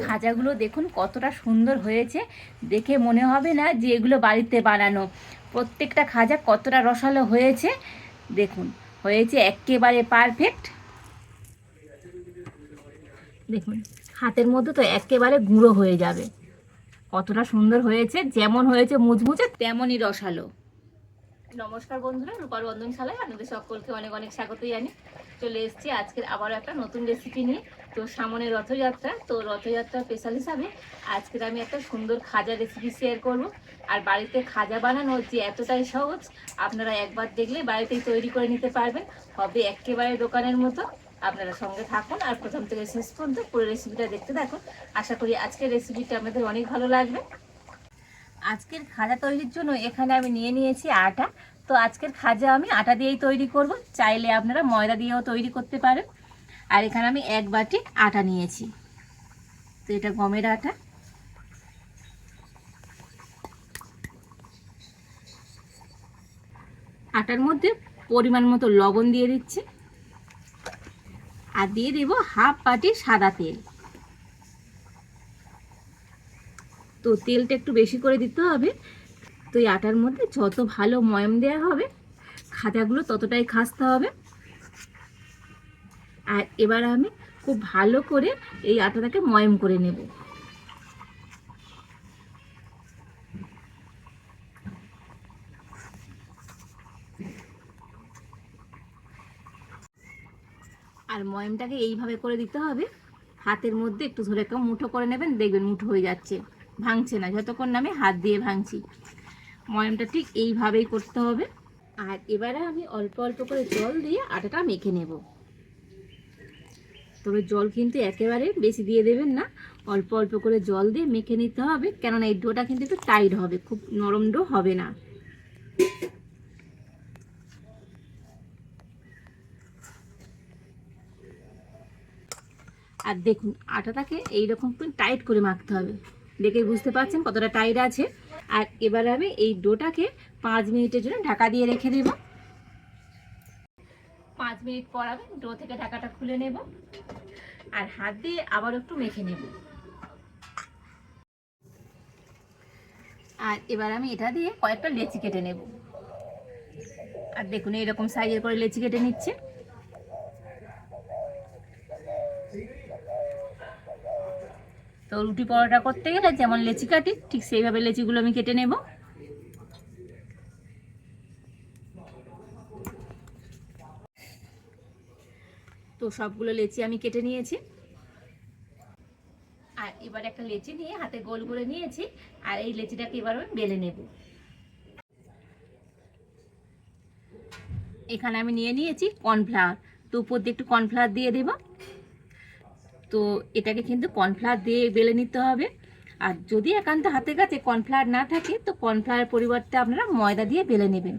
খাজাগুলো দেখুন কতটা সুন্দর হয়েছে, দেখে মনে হবে না যে এগুলো বাড়িতে বানানো। প্রত্যেকটা খাজা কতটা রসালো হয়েছে দেখুন, হয়েছে একেবারে পারফেক্ট। দেখুন হাতের মধ্যে তো একেবারে গুঁড়ো হয়ে যাবে, কতটা সুন্দর হয়েছে, যেমন হয়েছে মুচমুচে তেমনই রসালো। নমস্কার বন্ধুরা, রূপার রন্ধনশালায় আপনাদের সকলকে অনেক অনেক স্বাগত জানি। চলে এসেছি আজকের আবারও একটা নতুন রেসিপি নিয়ে। তো সামনে রথযাত্রা, তো রথযাত্রার স্পেশাল হিসাবে আজকের আমি একটা সুন্দর খাজা রেসিপি শেয়ার করব। আর বাড়িতে খাজা বানানো যে এতটাই সহজ, আপনারা একবার দেখলে বাড়িতেই তৈরি করে নিতে পারবেন, হবে একেবারে দোকানের মতো। আপনারা সঙ্গে থাকুন আর প্রথম থেকে শেষ পর্যন্ত পুরো রেসিপিটা দেখতে থাকুন। আশা করি আজকের রেসিপিটা আপনাদের অনেক ভালো লাগবে। আজকের খাজা তৈরির জন্য এখানে আমি নিয়ে নিয়েছি আটা। তো আজকের খাজা আমি আটা দিয়েই তৈরি করব, চাইলে আপনারা ময়দা দিয়েও তৈরি করতে পারেন। আর এখানে আমি 1 বাটি আটা নিয়েছি, তো এটা গমের আটা। আটার মধ্যে পরিমাণ মতো লবণ দিয়ে দিচ্ছি, আর দিয়ে দেব হাফ বাটি সাদা তেল। তো তেলটা একটু বেশি করে দিতে হবে, তো এই আটার মধ্যে যত ভালো ময়াম দেওয়া হবে খাজাগুলো ততটাই খাস্তা হবে। আর এবার আমি খুব ভালো করে এই আটাটাকে ময়াম করে নেব। আর ময়ামটাকে এইভাবে করে দিতে হবে, হাতের মধ্যে একটু ধরে একটু মুঠো করে নেবেন, দেখবেন মুঠো হয়ে যাচ্ছে, ভাঙছে না, যতক্ষণ না আমি হাত দিয়ে ভাঙছি। ময়ামটা ঠিক এইভাবেই করতে হবে। আর এবারে আমি অল্প অল্প করে জল দিয়ে আটাটা মেখে নেব। তবে জল কিন্তু একেবারে বেশি দিয়ে দেবেন না, অল্প অল্প করে জল দিয়ে মেখে নিতে হবে, কেননা এই ডোটা কিন্তু একটু টাইট হবে, খুব নরম ডো হবে না। আর দেখুন আটাটাকে এইরকম টাইট করে মাখতে হবে, দেখে বুঝতে পারছেন কতটা টাইট আছে। আর এবার আমি এই ডোটাকে 5 মিনিটের জন্য ঢাকা দিয়ে রেখে দেব। 5 মিনিট পর আমি ডো থেকে ঢাকাটা খুলে নেব, আর হাত দিয়ে আবার একটু মেখে নেব। আর এবার আমি এটা দিয়ে কয়েকটা লেচি কেটে নেব। আর দেখুন এইরকম সাইজের করে লেচি কেটে নিচ্ছে। তো রুটি পরোটা করতে গেলে যেমন লেচি কাটি, ঠিক সেইভাবে লেচিগুলো আমি কেটে নেব। তো সবগুলো লেচি আমি কেটে নিয়েছি। আর এবার একটা লেচি নিয়ে হাতে গোল করে নিয়েছি, আর এই লেচিটাকে এবার আমি বেলে নেব। এখানে আমি নিয়ে নিয়েছি কর্নফ্লাওয়ার, তো উপর দিয়ে একটু কর্নফ্লাওয়ার দিয়ে দেব। তো এটাকে কিন্তু কর্নফ্লাওয়ার দিয়ে বেলে নিতে হবে। আর যদি একান্ত হাতের কাছে কর্নফ্লাওয়ার না থাকে, তো কর্নফ্লাওয়ার পরিবর্তে আপনারা ময়দা দিয়ে বেলে নেবেন।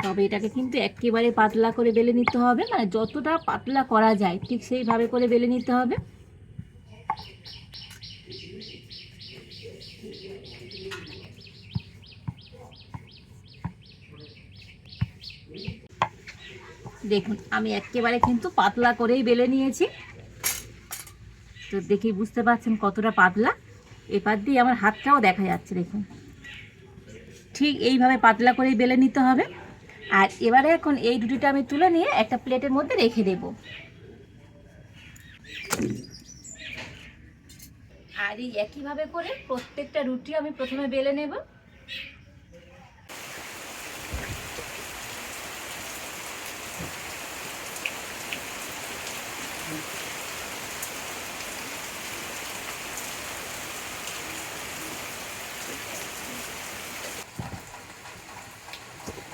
তবে এটাকে কিন্তু একেবারে পাতলা করে বেলে নিতে হবে, মানে যতটা পাতলা করা যায় ঠিক সেইভাবে করে বেলে নিতে হবে। দেখুন আমি একেবারে কিন্তু পাতলা করেই বেলে নিয়েছি, তো দেখেই বুঝতে পারছেন কতটা পাতলা। এপার দিয়ে আমার হাতটাও দেখা যাচ্ছে, দেখুন ঠিক এইভাবে পাতলা করেই বেলে নিতে হবে। আর এবারে এখন এই রুটিটা আমি তুলে নিয়ে একটা প্লেটের মধ্যে রেখে দেব। আর এই একইভাবে করে প্রত্যেকটা রুটি আমি প্রথমে বেলে নেব।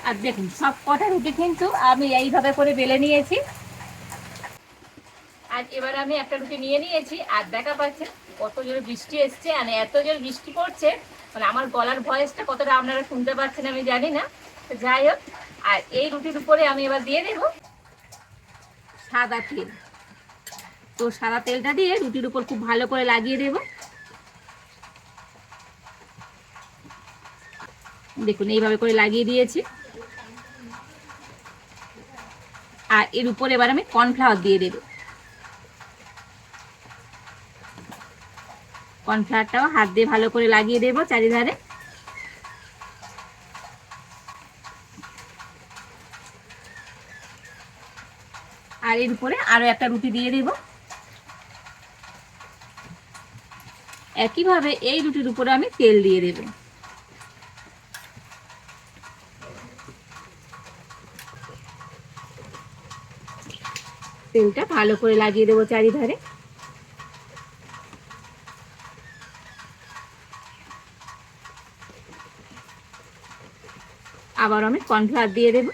আর দেখুন সব কটা রুটি কিন্তু আমি এইভাবে করে বেলে নিয়েছি। আর এবার আমি একটা রুটি নিয়ে নিয়েছি, আর দেখা পাচ্ছে কত জোরে বৃষ্টি এসছে, আর এত জোরে বৃষ্টি পড়ছে, মানে আমার গলার ভয়েসটা কতটা আপনারা শুনতে পাচ্ছেন আমি জানি না। তো যাই হোক, আর এই রুটির উপরে আমি এবার দিয়ে দেব সাদা তেল। তো সাদা তেলটা দিয়ে রুটির উপর খুব ভালো করে লাগিয়ে দেব। দেখুন এইভাবে করে লাগিয়ে দিয়েছি। আর এর উপরে এবার আমি কর্নফ্লাওয়ার দিয়ে দেব। কর্নফ্লাওয়ারটাও হাত দিয়ে ভালো করে লাগিয়ে দেব চারিধারে। আর এর উপরে আরো একটা রুটি দিয়ে দেব। একইভাবে এই রুটির উপরে আমি তেল দিয়ে দেব। তেলটা ভালো করে লাগিয়ে দেবো চারিধারে। আবার আমি কর্নফ্লাওয়ার দিয়ে দেব।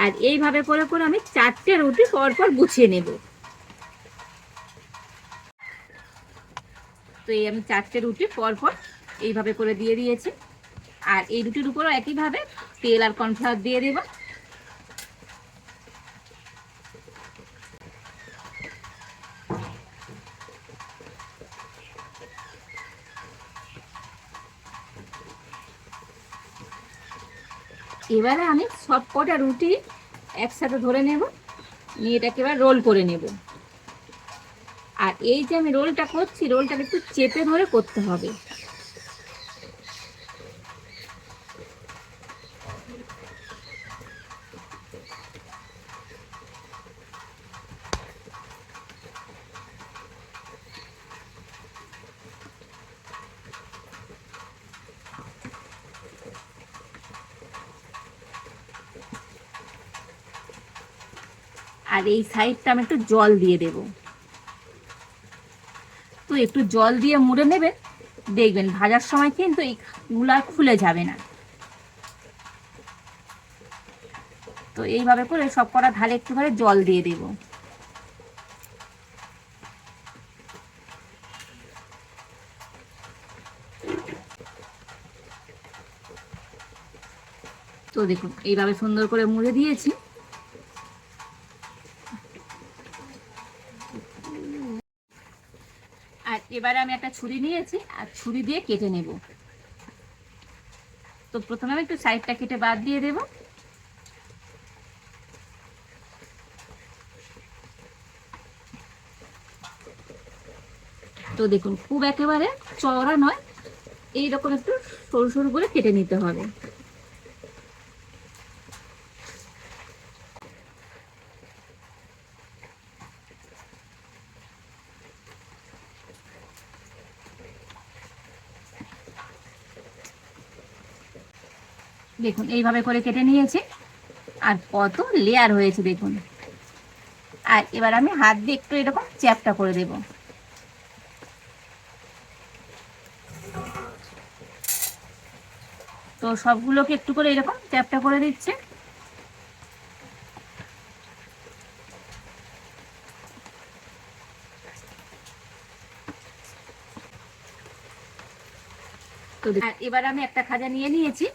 আর এইভাবে করে করে আমি 4টে রুটি পরপর গুছিয়ে নেব। তো এই আমি 4টে রুটি পরপর এইভাবে করে দিয়ে দিয়েছি। আর এই রুটির উপরও একইভাবে তেল আর কর্নফ্লাওয়ার দিয়ে দেব। এবারে আমি সব কটা রুটি একসাথে ধরে নেব, নিয়ে এটাকে এবার রোল করে নেব। আর এই যে আমি রোলটা করছি, রোলটাকে একটু চেপে ধরে করতে হবে। আর এই সাইডটা আমি একটু জল দিয়ে দেব। তো একটু জল দিয়ে মুড়ে নেবেন, দেখবেন ভাজার সময় কিন্তু এইগুলো আর খুলে যাবে না। তো এইভাবে করে সব কটা ধারে একটু করে জল দিয়ে দেব। তো দেখুন এইভাবে সুন্দর করে মুড়ে দিয়েছি। আর এবারে আমি একটা ছুরি নিয়েছি, আর ছুরি দিয়ে কেটে নেব। তো প্রথমে আমি একটু সাইডটা কেটে বাদ দিয়ে দেব। তো দেখুন খুব একেবারে চওড়া নয়, এইরকম একটু সরু সরু করে কেটে নিতে হবে। দেখুন এইভাবে করে কেটে নিয়েছি, আর কত লেয়ার হয়েছে দেখুন। আর এবার আমি হাত দিয়ে একটু এরকম চ্যাপটা করে দেব। তো সবগুলোকে একটু করে এরকম চ্যাপটা করে দিচ্ছে। তো এবার আমি একটা খাজা নিয়ে নিয়েছি,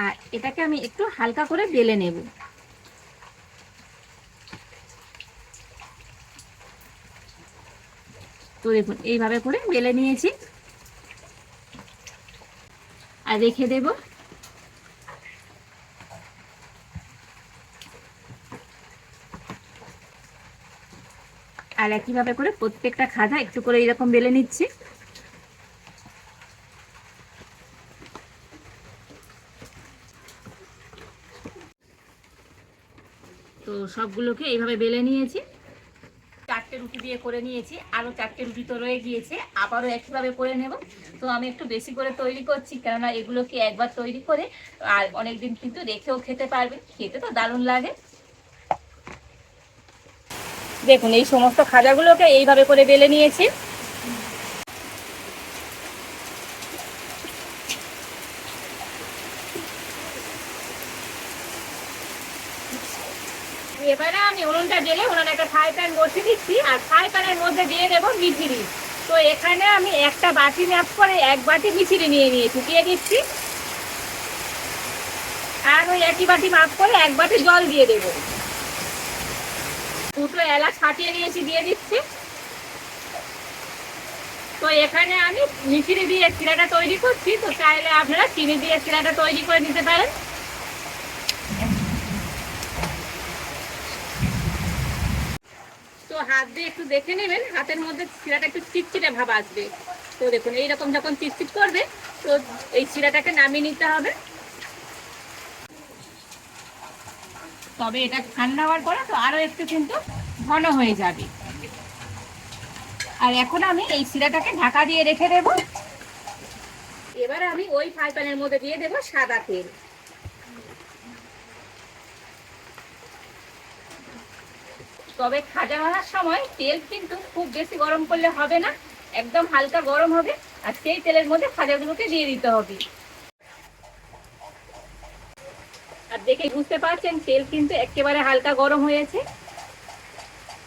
আর এটাকে আমি একটু হালকা করে বেলে নেব। তো দেখুন এইভাবে করে বেলে নিয়েছি, আর রেখে দেব। আর একইভাবে করে প্রত্যেকটা খাজা একটু করে এরকম বেলে নিচ্ছি। তো সবগুলোকে এইভাবে বেলে নিয়েছি। 4টে রুটি দিয়ে করে নিয়েছি, আরও 4টে রুটি তো রয়ে গিয়েছে, আবারও একইভাবে করে নেব। তো আমি একটু বেশি করে তৈরি করছি, কেননা এগুলোকে একবার তৈরি করে আর অনেকদিন কিন্তু রেখেও খেতে পারবে, খেতে তো দারুণ লাগে। দেখুন এই সমস্ত খাজাগুলোকে এইভাবে করে বেলে নিয়েছি। এবারে আমি উনুনটা জ্বেলে উনুনে একটা ফ্রাই প্যান বসিয়ে দিচ্ছি, আর ফ্রাই প্যানের মধ্যে দিয়ে দেবো মিচিরি। তো এখানে আমি একটা বাটি ম্যাপ করে 1 বাটি মিচিরি নিয়ে নিয়েছি, দিয়ে দিচ্ছি। আর ওই একই বাটি মাপ করে 1 বাটি জল দিয়ে দেবো। 2টো এলাচ ফাটিয়ে নিয়েছি, দিয়ে দিচ্ছি। তো এখানে আমি মিচিরি দিয়ে চিড়াটা তৈরি করছি, তো চাইলে আপনারা চিনি দিয়ে চিড়াটা তৈরি করে নিতে পারেন। হাত দিয়ে একটু দেখে নেবেন, হাতের মধ্যে শিরাটা একটু চিটচিটে ভাব আসবে। তো দেখুন এইরকম যখন চিটচিট করবে তো এই শিরাটাকে নামিয়ে নিতে হবে। তবে এটা ঠান্ডা হওয়ার পরে তো আরো একটু কিন্তু ঘন হয়ে যাবে। আর এখন আমি এই শিরাটাকে ঢাকা দিয়ে রেখে দেব। এবার আমি ওই ফ্রাই প্যানের মধ্যে দিয়ে দেব সাদা তেল। তবে খাজা ভাজার সময় তেল কিন্তু খুব বেশি গরম করলে হবে না, একদম হালকা গরম হবে। আর সেই তেলের মধ্যে খাজাগুলোকে দিয়ে দিতে হবে। আর দেখে বুঝতে পারছেন তেল কিন্তু একেবারে হালকা গরম হয়েছে।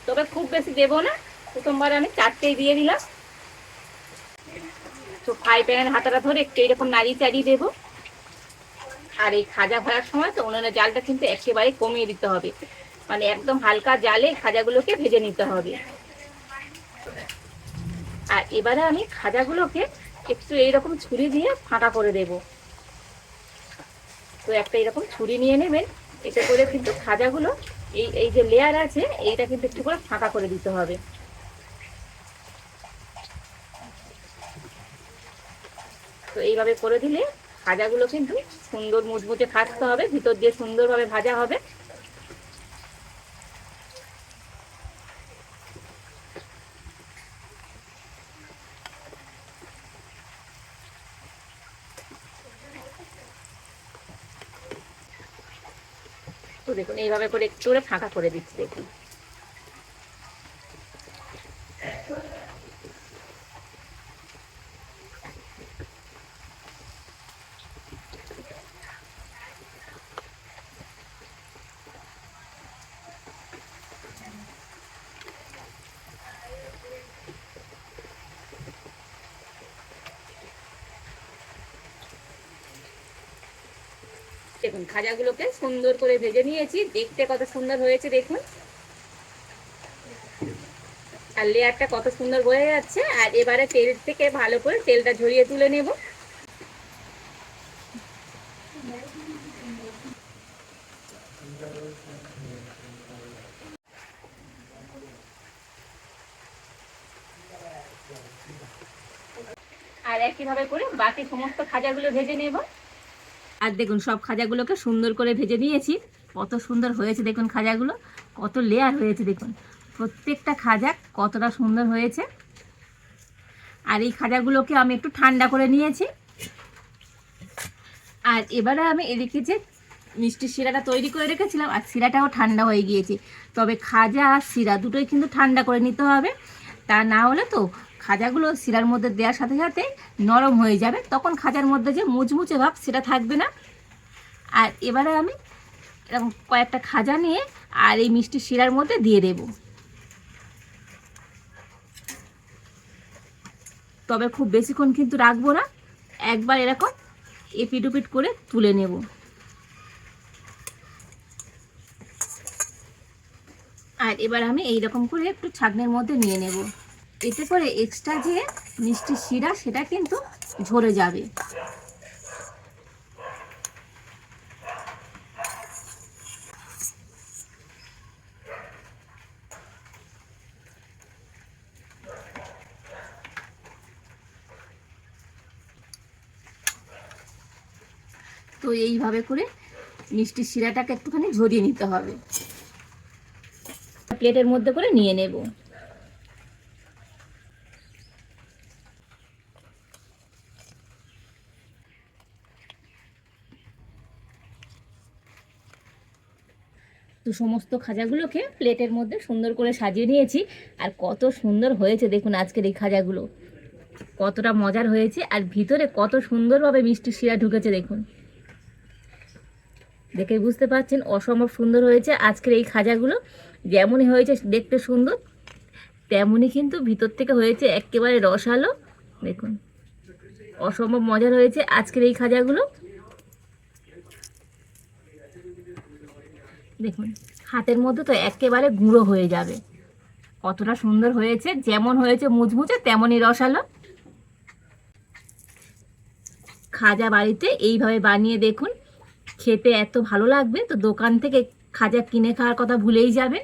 তবে খুব বেশি দেব না, প্রথমবার আমি 4টেই দিয়ে দিলাম। তো ফ্রাই প্যানের হাতাটা ধরে একটু এরকম নাড়িয়ে চাড়িয়ে দেবো। আর এই খাজা ভাজার সময় তো উনুনের জালটা কিন্তু একেবারে কমিয়ে দিতে হবে, মানে একদম হালকা জালে খাজাগুলোকে ভেজে নিতে হবে। আর এবারে আমি খাজাগুলোকে একটু এইরকম ছুরি দিয়ে ফাঁকা করে দেব। তো একটা এরকম ছুরি নিয়ে নেবেন, এতে করে কিন্তু খাজাগুলো এই এই যে লেয়ার আছে এইটা কিন্তু একটু করে ফাঁকা করে দিতে হবে। তো এইভাবে করে দিলে খাজাগুলো কিন্তু সুন্দর মুচমুচে ভাজতে হবে, ভিতর দিয়ে সুন্দরভাবে ভাজা হবে। তো দেখুন এইভাবে করে একটু করে ফাঁকা করে দিচ্ছি। দেখুন দেখুন খাজাগুলোকে সুন্দর করে ভেজে নিয়েছি, দেখতে কত সুন্দর হয়েছে দেখুন। আর লেয়ারটা কত সুন্দর বোঝা যাচ্ছে। আর এবারে তেল থেকে ভালো করে তেলটা ঝরিয়ে তুলে নেব। আর একইভাবে করে বাকি সমস্ত খাজাগুলো ভেজে নেব। আর দেখুন সব খাজাগুলোকে সুন্দর করে ভেজে নিয়েছি, কত সুন্দর হয়েছে দেখুন খাজাগুলো, কত লেয়ার হয়েছে দেখুন, প্রত্যেকটা খাজা কতটা সুন্দর হয়েছে। আর এই খাজাগুলোকে আমি একটু ঠান্ডা করে নিয়েছি। আর এবারে আমি এদিকে যে মিষ্টির শিরাটা তৈরি করে রেখেছিলাম, আর শিরাটাও ঠান্ডা হয়ে গিয়েছে। তবে খাজা আর শিরা দুটোই কিন্তু ঠান্ডা করে নিতে হবে, তা না হলে তো খাজাগুলো শিরার মধ্যে দেওয়ার সাথে সাথে নরম হয়ে যাবে, তখন খাজার মধ্যে যে মুচমুচে ভাব সেটা থাকবে না। আর এবারে আমি এরকম কয়েকটা খাজা নিয়ে আর এই মিষ্টি শিরার মধ্যে দিয়ে দেব। তবে খুব বেশিক্ষণ কিন্তু রাখবো না, একবার এরকম এপিট ওপিট করে তুলে নেব। আর এবার আমি এইরকম করে একটু ছাঁকনির মধ্যে নিয়ে নেব, এতে করে এক্সট্রা যে মিষ্টি শিরা সেটা কিন্তু ঝরে যাবে। তো এইভাবে করে মিষ্টি শিরাটাকে একটুখানি ঝরিয়ে নিতে হবে। প্লেটের মধ্যে করে নিয়ে নেব। তো সমস্ত খাজাগুলোকে প্লেটের মধ্যে সুন্দর করে সাজিয়ে নিয়েছি। আর কত সুন্দর হয়েছে দেখুন আজকের এই খাজাগুলো, কতটা মজার হয়েছে। আর ভিতরে কত সুন্দরভাবে মিষ্টি শিরা ঢুকেছে দেখুন, দেখে বুঝতে পারছেন অসম্ভব সুন্দর হয়েছে আজকের এই খাজাগুলো। যেমনই হয়েছে দেখতে সুন্দর, তেমনই কিন্তু ভিতর থেকে হয়েছে একেবারে রসালো। দেখুন অসম্ভব মজার হয়েছে আজকের এই খাজাগুলো। দেখুন হাতের মধ্যে তো একেবারে গুঁড়ো হয়ে যাবে, কতটা সুন্দর হয়েছে। যেমন হয়েছে মুচমুচে তেমনই রসালো। খাজা বাড়িতে এইভাবে বানিয়ে দেখুন, খেতে এত ভালো লাগবে। তো দোকান থেকে খাজা কিনে খাওয়ার কথা ভুলেই যাবে।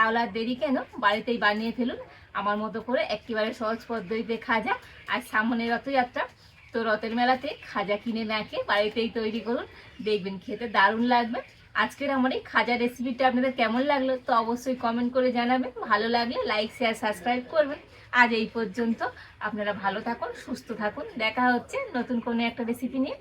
তাহলে আর দেরি কেন, বাড়িতেই বানিয়ে ফেলুন আমার মতো করে একেবারে সহজ পদ্ধতিতে খাজা। আর সামনে রথযাত্রা, তো রথের মেলাতে খাজা কিনে না খেয়ে বাড়িতেই তৈরি করুন, দেখবেন খেতে দারুণ লাগবে। আজকের আমার এই খাজা রেসিপিটা আপনাদের কেমন লাগলো তো অবশ্যই কমেন্ট করে জানাবেন, ভালো লাগলে লাইক শেয়ার সাবস্ক্রাইব করবেন। আজ এই পর্যন্ত, আপনারা ভালো থাকুন, সুস্থ থাকুন, দেখা হচ্ছে নতুন কোনো একটা রেসিপি নিয়ে।